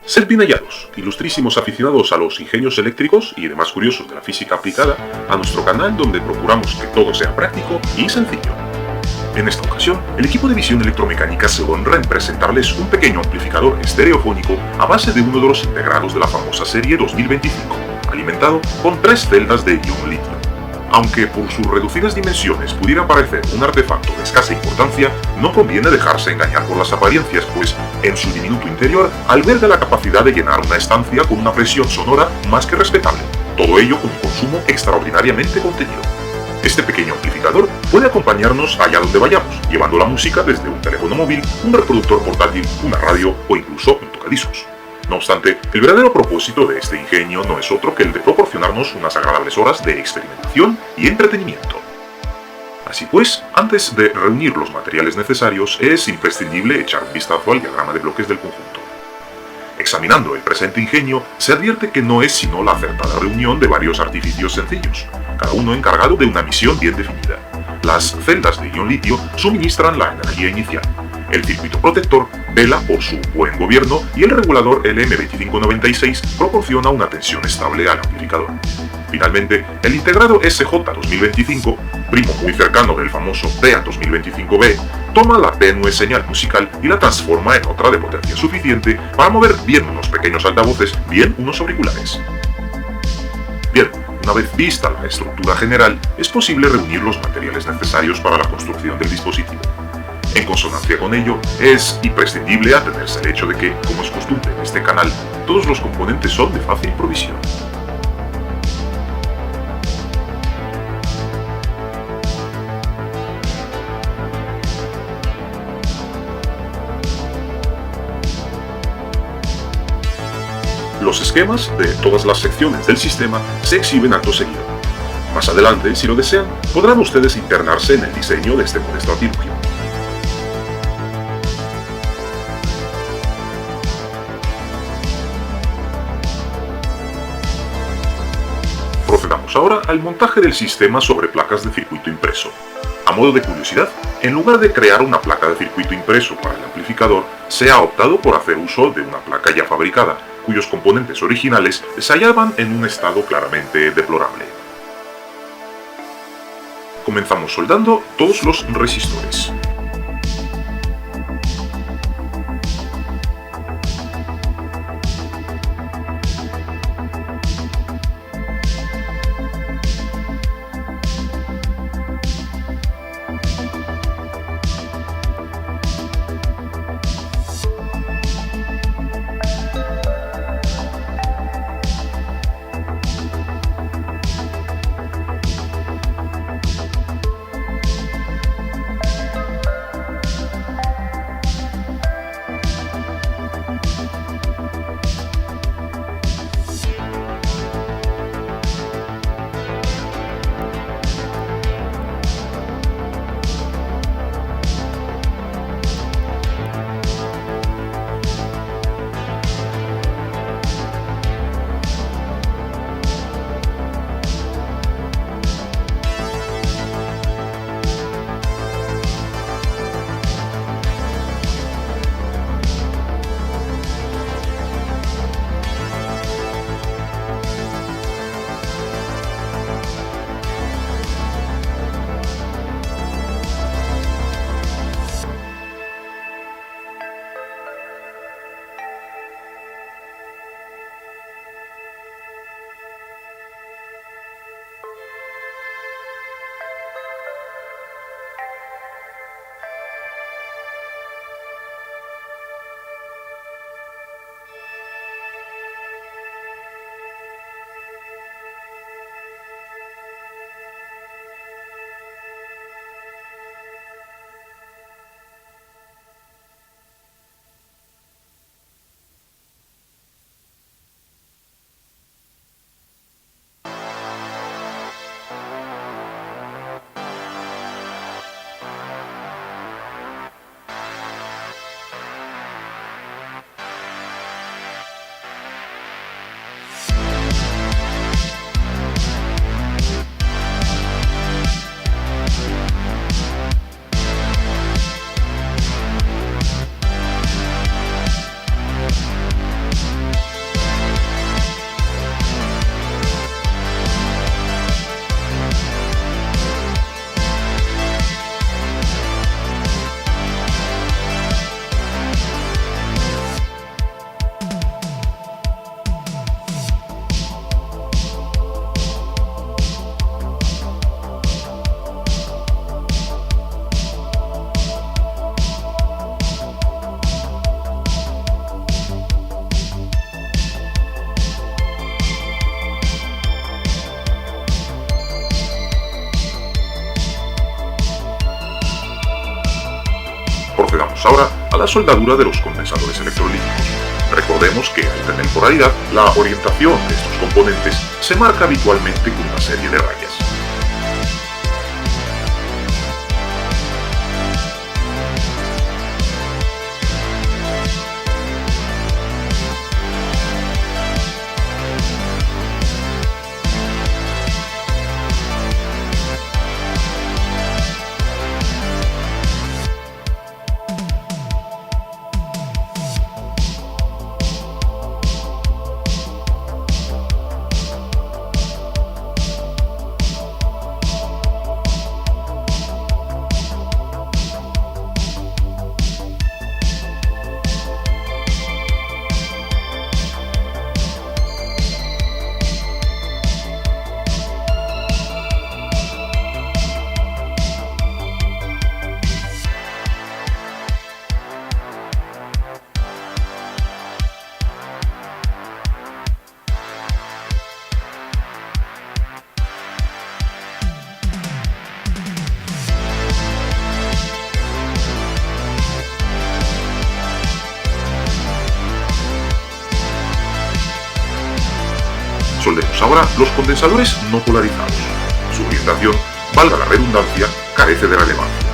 Sed bien hallados, ilustrísimos aficionados a los ingenios eléctricos y demás curiosos de la física aplicada, a nuestro canal donde procuramos que todo sea práctico y sencillo. En esta ocasión, el equipo de visión electromecánica se honra en presentarles un pequeño amplificador estereofónico a base de uno de los integrados de la famosa serie 2025, alimentado con 3 celdas de ion litio. Aunque por sus reducidas dimensiones pudiera parecer un artefacto de escasa importancia, no conviene dejarse engañar por las apariencias, pues en su diminuto interior alberga la capacidad de llenar una estancia con una presión sonora más que respetable, todo ello con un consumo extraordinariamente contenido. Este pequeño amplificador puede acompañarnos allá donde vayamos, llevando la música desde un teléfono móvil, un reproductor portátil, una radio o incluso un tocadiscos. No obstante, el verdadero propósito de este ingenio no es otro que el de proporcionarnos unas agradables horas de experimentación y entretenimiento. Así pues, antes de reunir los materiales necesarios, es imprescindible echar un vistazo al diagrama de bloques del conjunto. Examinando el presente ingenio, se advierte que no es sino la acertada reunión de varios artificios sencillos, cada uno encargado de una misión bien definida. Las celdas de ion litio suministran la energía inicial. El circuito protector vela por su buen gobierno y el regulador LM2596 proporciona una tensión estable al amplificador. Finalmente, el integrado SJ2025, primo muy cercano del famoso PA2025B, toma la tenue señal musical y la transforma en otra de potencia suficiente para mover bien unos pequeños altavoces, bien unos auriculares. Bien, una vez vista la estructura general, es posible reunir los materiales necesarios para la construcción del dispositivo. En consonancia con ello, es imprescindible atenerse al hecho de que, como es costumbre en este canal, todos los componentes son de fácil provisión. Los esquemas de todas las secciones del sistema se exhiben acto seguido. Más adelante, si lo desean, podrán ustedes internarse en el diseño de este modesto artilugio. Procedamos ahora al montaje del sistema sobre placas de circuito impreso. A modo de curiosidad, en lugar de crear una placa de circuito impreso para el amplificador, se ha optado por hacer uso de una placa ya fabricada, cuyos componentes originales se hallaban en un estado claramente deplorable. Comenzamos soldando todos los resistores. Procedamos ahora a la soldadura de los condensadores electrolíticos. Recordemos que al tener polaridad, la orientación de estos componentes se marca habitualmente con una serie de rayas. Soldemos ahora los condensadores no polarizados. Su orientación, valga la redundancia, carece de relevancia.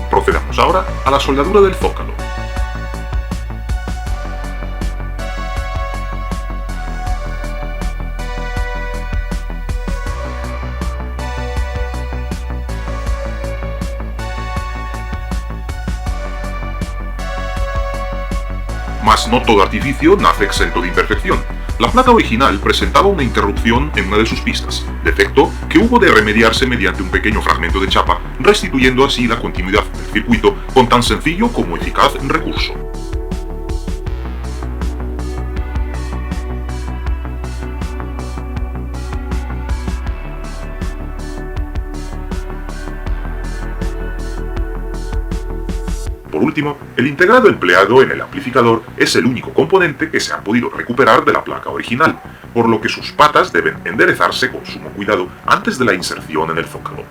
Procedamos ahora a la soldadura del zócalo. Mas no todo artificio nace exento de imperfección. La placa original presentaba una interrupción en una de sus pistas, defecto que hubo de remediarse mediante un pequeño fragmento de chapa, restituyendo así la continuidad del circuito con tan sencillo como eficaz recurso. Por último, el integrado empleado en el amplificador es el único componente que se ha podido recuperar de la placa original, por lo que sus patas deben enderezarse con sumo cuidado antes de la inserción en el zócalo.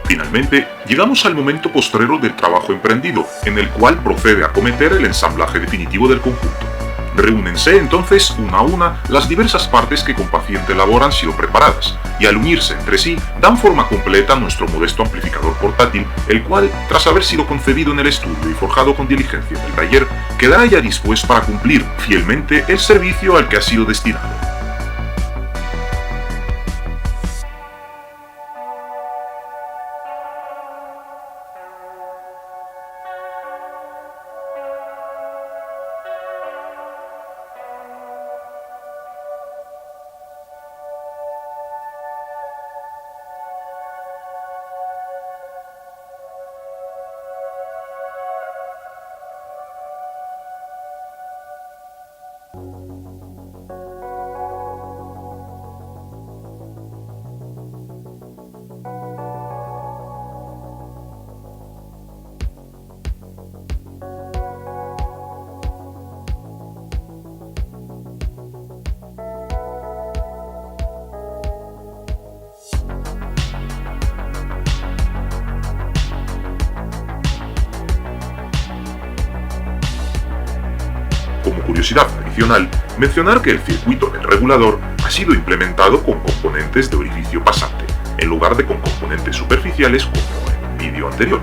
Finalmente, llegamos al momento postrero del trabajo emprendido, en el cual procede a acometer el ensamblaje definitivo del conjunto. Reúnense entonces una a una las diversas partes que con paciente labor han sido preparadas, y al unirse entre sí dan forma completa a nuestro modesto amplificador portátil, el cual, tras haber sido concebido en el estudio y forjado con diligencia en el taller, quedará ya dispuesto para cumplir fielmente el servicio al que ha sido destinado. Como curiosidad adicional, mencionar que el circuito del regulador ha sido implementado con componentes de orificio pasante, en lugar de con componentes superficiales como en el vídeo anterior.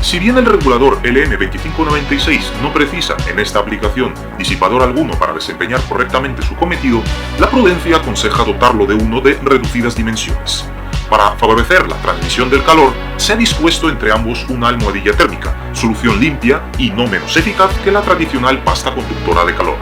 Si bien el regulador LM2596 no precisa en esta aplicación disipador alguno para desempeñar correctamente su cometido, la prudencia aconseja dotarlo de uno de reducidas dimensiones. Para favorecer la transmisión del calor, se ha dispuesto entre ambos una almohadilla térmica, solución limpia y no menos eficaz que la tradicional pasta conductora de calor.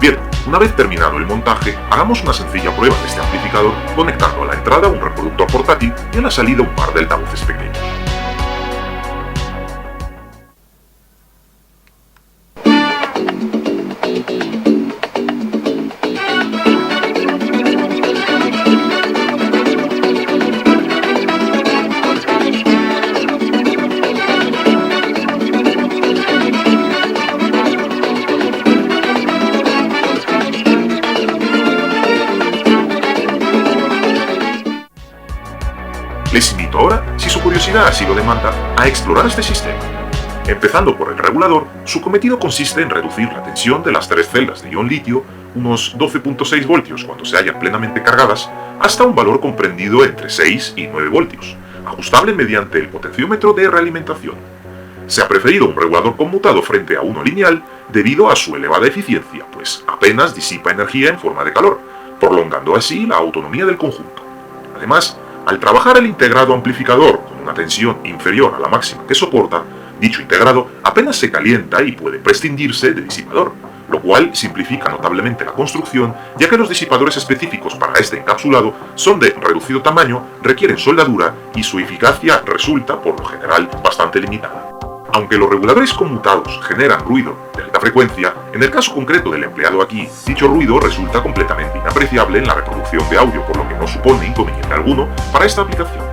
Bien, una vez terminado el montaje, hagamos una sencilla prueba de este amplificador conectando a la entrada un reproductor portátil y a la salida un par de altavoces pequeños. Les invito ahora, si su curiosidad así lo demanda, a explorar este sistema. Empezando por el regulador, su cometido consiste en reducir la tensión de las tres celdas de ion litio, unos 12.6 voltios cuando se hallan plenamente cargadas, hasta un valor comprendido entre 6 y 9 voltios, ajustable mediante el potenciómetro de realimentación. Se ha preferido un regulador conmutado frente a uno lineal debido a su elevada eficiencia, pues apenas disipa energía en forma de calor, prolongando así la autonomía del conjunto. Además, al trabajar el integrado amplificador con una tensión inferior a la máxima que soporta, dicho integrado apenas se calienta y puede prescindirse de disipador, lo cual simplifica notablemente la construcción, ya que los disipadores específicos para este encapsulado son de reducido tamaño, requieren soldadura y su eficacia resulta, por lo general, bastante limitada. Aunque los reguladores conmutados generan ruido de alta frecuencia, en el caso concreto del empleado aquí, dicho ruido resulta completamente inapreciable en la reproducción de audio, por lo que no supone inconveniente alguno para esta aplicación.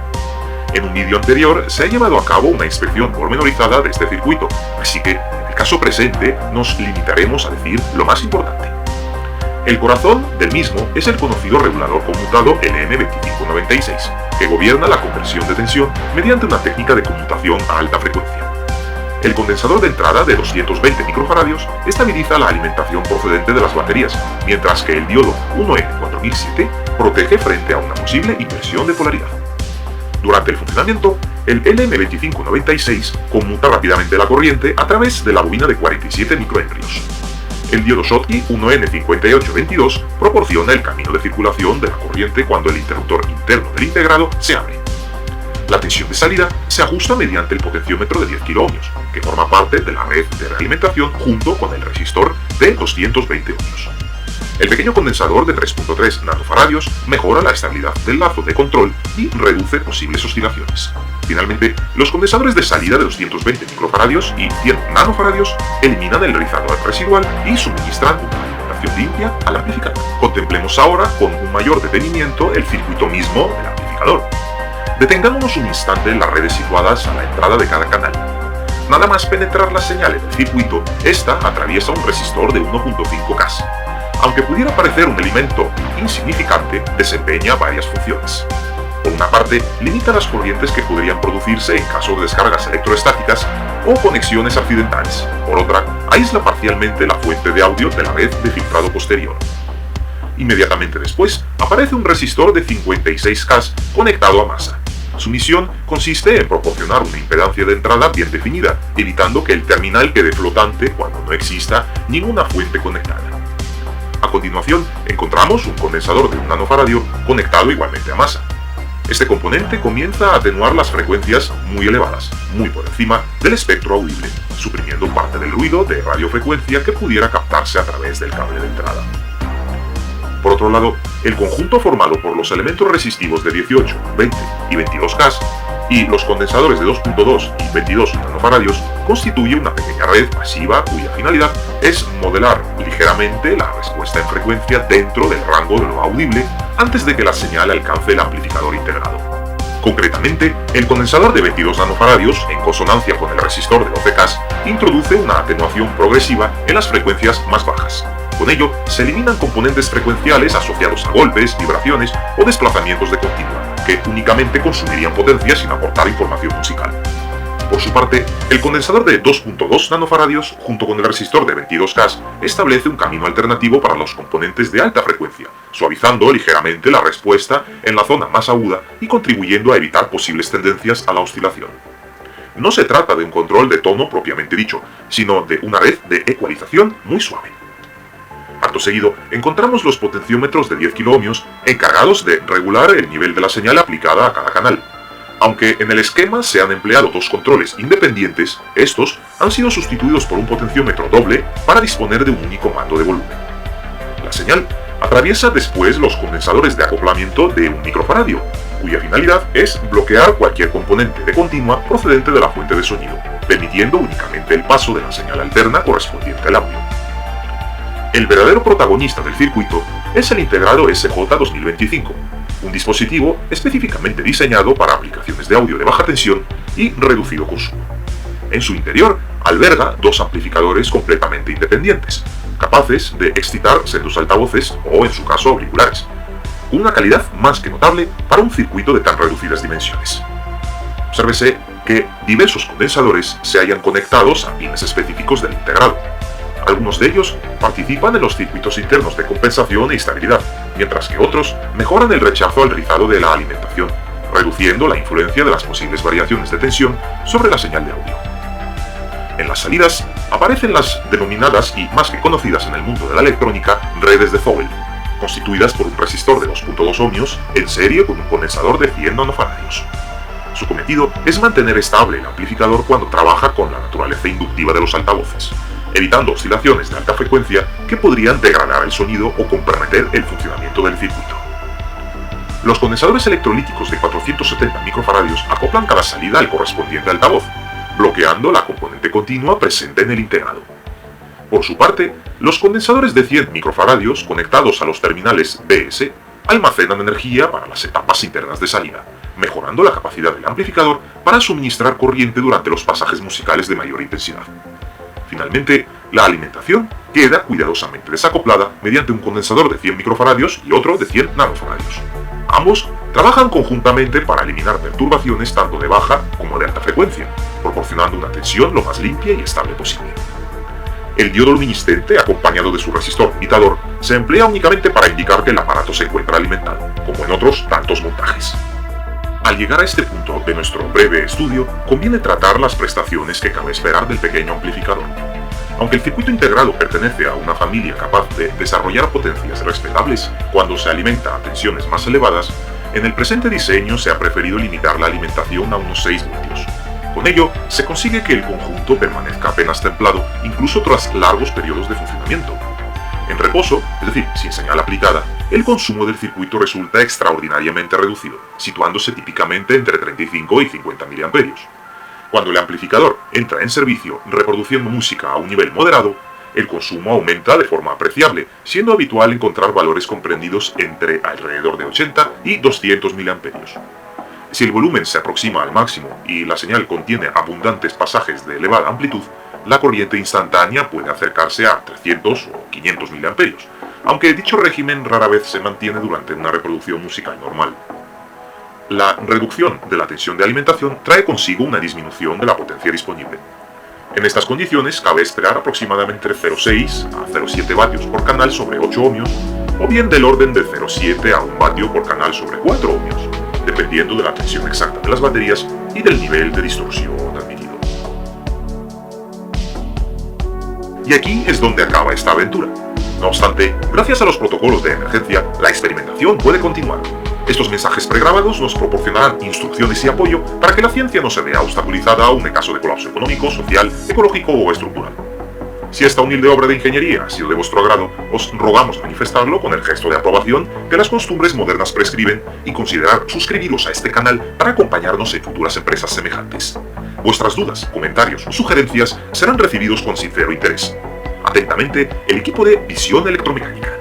En un vídeo anterior se ha llevado a cabo una inspección pormenorizada de este circuito, así que, en el caso presente, nos limitaremos a decir lo más importante. El corazón del mismo es el conocido regulador conmutado LM2596, que gobierna la conversión de tensión mediante una técnica de conmutación a alta frecuencia. El condensador de entrada de 220 microfaradios estabiliza la alimentación procedente de las baterías, mientras que el diodo 1N4007 protege frente a una posible inversión de polaridad. Durante el funcionamiento, el LM2596 conmuta rápidamente la corriente a través de la bobina de 47 microhenrios. El diodo Schottky 1N5822 proporciona el camino de circulación de la corriente cuando el interruptor interno del integrado se abre. La tensión de salida se ajusta mediante el potenciómetro de 10 kΩ, que forma parte de la red de realimentación junto con el resistor de 220 ohmios. El pequeño condensador de 3.3 nanofaradios mejora la estabilidad del lazo de control y reduce posibles oscilaciones. Finalmente, los condensadores de salida de 220 microfaradios y 100 nanofaradios eliminan el rizado residual y suministran una alimentación limpia al amplificador. Contemplemos ahora con un mayor detenimiento el circuito mismo del amplificador. Detengámonos un instante en las redes situadas a la entrada de cada canal. Nada más penetrar las señales del circuito, esta atraviesa un resistor de 1.5K. Aunque pudiera parecer un elemento insignificante, desempeña varias funciones. Por una parte, limita las corrientes que podrían producirse en caso de descargas electroestáticas o conexiones accidentales. Por otra, aísla parcialmente la fuente de audio de la red de filtrado posterior. Inmediatamente después, aparece un resistor de 56K conectado a masa. Su misión consiste en proporcionar una impedancia de entrada bien definida, evitando que el terminal quede flotante cuando no exista ninguna fuente conectada. A continuación, encontramos un condensador de 1 nanofaradio conectado igualmente a masa. Este componente comienza a atenuar las frecuencias muy elevadas, muy por encima del espectro audible, suprimiendo parte del ruido de radiofrecuencia que pudiera captarse a través del cable de entrada. Por otro lado, el conjunto formado por los elementos resistivos de 18, 20 y 22K y los condensadores de 2.2 y 22 nanofaradios constituye una pequeña red masiva cuya finalidad es modelar ligeramente la respuesta en frecuencia dentro del rango de lo audible antes de que la señal alcance el amplificador integrado. Concretamente, el condensador de 22 nanofaradios, en consonancia con el resistor de 12K, introduce una atenuación progresiva en las frecuencias más bajas. Con ello, se eliminan componentes frecuenciales asociados a golpes, vibraciones o desplazamientos de continua, que únicamente consumirían potencia sin aportar información musical. Por su parte, el condensador de 2.2 nanofaradios, junto con el resistor de 22K, establece un camino alternativo para los componentes de alta frecuencia, suavizando ligeramente la respuesta en la zona más aguda y contribuyendo a evitar posibles tendencias a la oscilación. No se trata de un control de tono propiamente dicho, sino de una red de ecualización muy suave. Acto seguido, encontramos los potenciómetros de 10 kΩ encargados de regular el nivel de la señal aplicada a cada canal. Aunque en el esquema se han empleado dos controles independientes, estos han sido sustituidos por un potenciómetro doble para disponer de un único mando de volumen. La señal atraviesa después los condensadores de acoplamiento de 1 microfaradio, cuya finalidad es bloquear cualquier componente de continua procedente de la fuente de sonido, permitiendo únicamente el paso de la señal alterna correspondiente al audio. El verdadero protagonista del circuito es el integrado SJ2025, un dispositivo específicamente diseñado para aplicaciones de audio de baja tensión y reducido consumo. En su interior alberga dos amplificadores completamente independientes, capaces de excitar sendos altavoces o, en su caso, auriculares, con una calidad más que notable para un circuito de tan reducidas dimensiones. Obsérvese que diversos condensadores se hallan conectados a pines específicos del integrado. Algunos de ellos participan en los circuitos internos de compensación e estabilidad, mientras que otros mejoran el rechazo al rizado de la alimentación, reduciendo la influencia de las posibles variaciones de tensión sobre la señal de audio. En las salidas aparecen las denominadas y más que conocidas en el mundo de la electrónica redes de Thobel, constituidas por un resistor de 2.2 ohmios en serie con un condensador de 100 nanofaradios. Su cometido es mantener estable el amplificador cuando trabaja con la naturaleza inductiva de los altavoces, evitando oscilaciones de alta frecuencia que podrían degradar el sonido o comprometer el funcionamiento del circuito. Los condensadores electrolíticos de 470 microfaradios acoplan cada salida al correspondiente altavoz, bloqueando la componente continua presente en el integrado. Por su parte, los condensadores de 100 microfaradios conectados a los terminales BS almacenan energía para las etapas internas de salida, mejorando la capacidad del amplificador para suministrar corriente durante los pasajes musicales de mayor intensidad. Finalmente, la alimentación queda cuidadosamente desacoplada mediante un condensador de 100 microfaradios y otro de 100 nanofaradios. Ambos trabajan conjuntamente para eliminar perturbaciones tanto de baja como de alta frecuencia, proporcionando una tensión lo más limpia y estable posible. El diodo luminiscente, acompañado de su resistor limitador, se emplea únicamente para indicar que el aparato se encuentra alimentado, como en otros tantos montajes. Al llegar a este punto de nuestro breve estudio, conviene tratar las prestaciones que cabe esperar del pequeño amplificador. Aunque el circuito integrado pertenece a una familia capaz de desarrollar potencias respetables cuando se alimenta a tensiones más elevadas, en el presente diseño se ha preferido limitar la alimentación a unos 6 voltios. Con ello, se consigue que el conjunto permanezca apenas templado incluso tras largos periodos de funcionamiento. En reposo, es decir, sin señal aplicada, el consumo del circuito resulta extraordinariamente reducido, situándose típicamente entre 35 y 50 mA. Cuando el amplificador entra en servicio reproduciendo música a un nivel moderado, el consumo aumenta de forma apreciable, siendo habitual encontrar valores comprendidos entre alrededor de 80 y 200 mA. Si el volumen se aproxima al máximo y la señal contiene abundantes pasajes de elevada amplitud, la corriente instantánea puede acercarse a 300 o 500 mA, aunque dicho régimen rara vez se mantiene durante una reproducción musical normal. La reducción de la tensión de alimentación trae consigo una disminución de la potencia disponible. En estas condiciones cabe esperar aproximadamente 0,6 a 0,7 vatios por canal sobre 8 ohmios, o bien del orden de 0,7 a 1 vatio por canal sobre 4 ohmios, dependiendo de la tensión exacta de las baterías y del nivel de distorsión admitido. Y aquí es donde acaba esta aventura. No obstante, gracias a los protocolos de emergencia, la experimentación puede continuar. Estos mensajes pregrabados nos proporcionarán instrucciones y apoyo para que la ciencia no se vea obstaculizada aún en caso de colapso económico, social, ecológico o estructural. Si esta humilde obra de ingeniería ha sido de vuestro agrado, os rogamos manifestarlo con el gesto de aprobación que las costumbres modernas prescriben y considerar suscribiros a este canal para acompañarnos en futuras empresas semejantes. Vuestras dudas, comentarios o sugerencias serán recibidos con sincero interés. Atentamente, el equipo de Visión Electromecánica.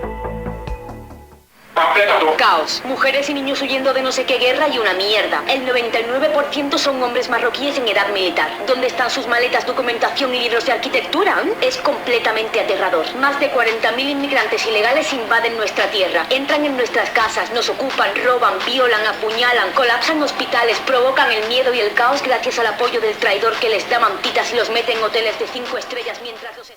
Caos. Mujeres y niños huyendo de no sé qué guerra y una mierda. El 99% son hombres marroquíes en edad militar. ¿Dónde están sus maletas, documentación y libros de arquitectura? Es completamente aterrador. Más de 40.000 inmigrantes ilegales invaden nuestra tierra. Entran en nuestras casas, nos ocupan, roban, violan, apuñalan, colapsan hospitales, provocan el miedo y el caos gracias al apoyo del traidor que les da mantitas y los mete en hoteles de 5 estrellas mientras los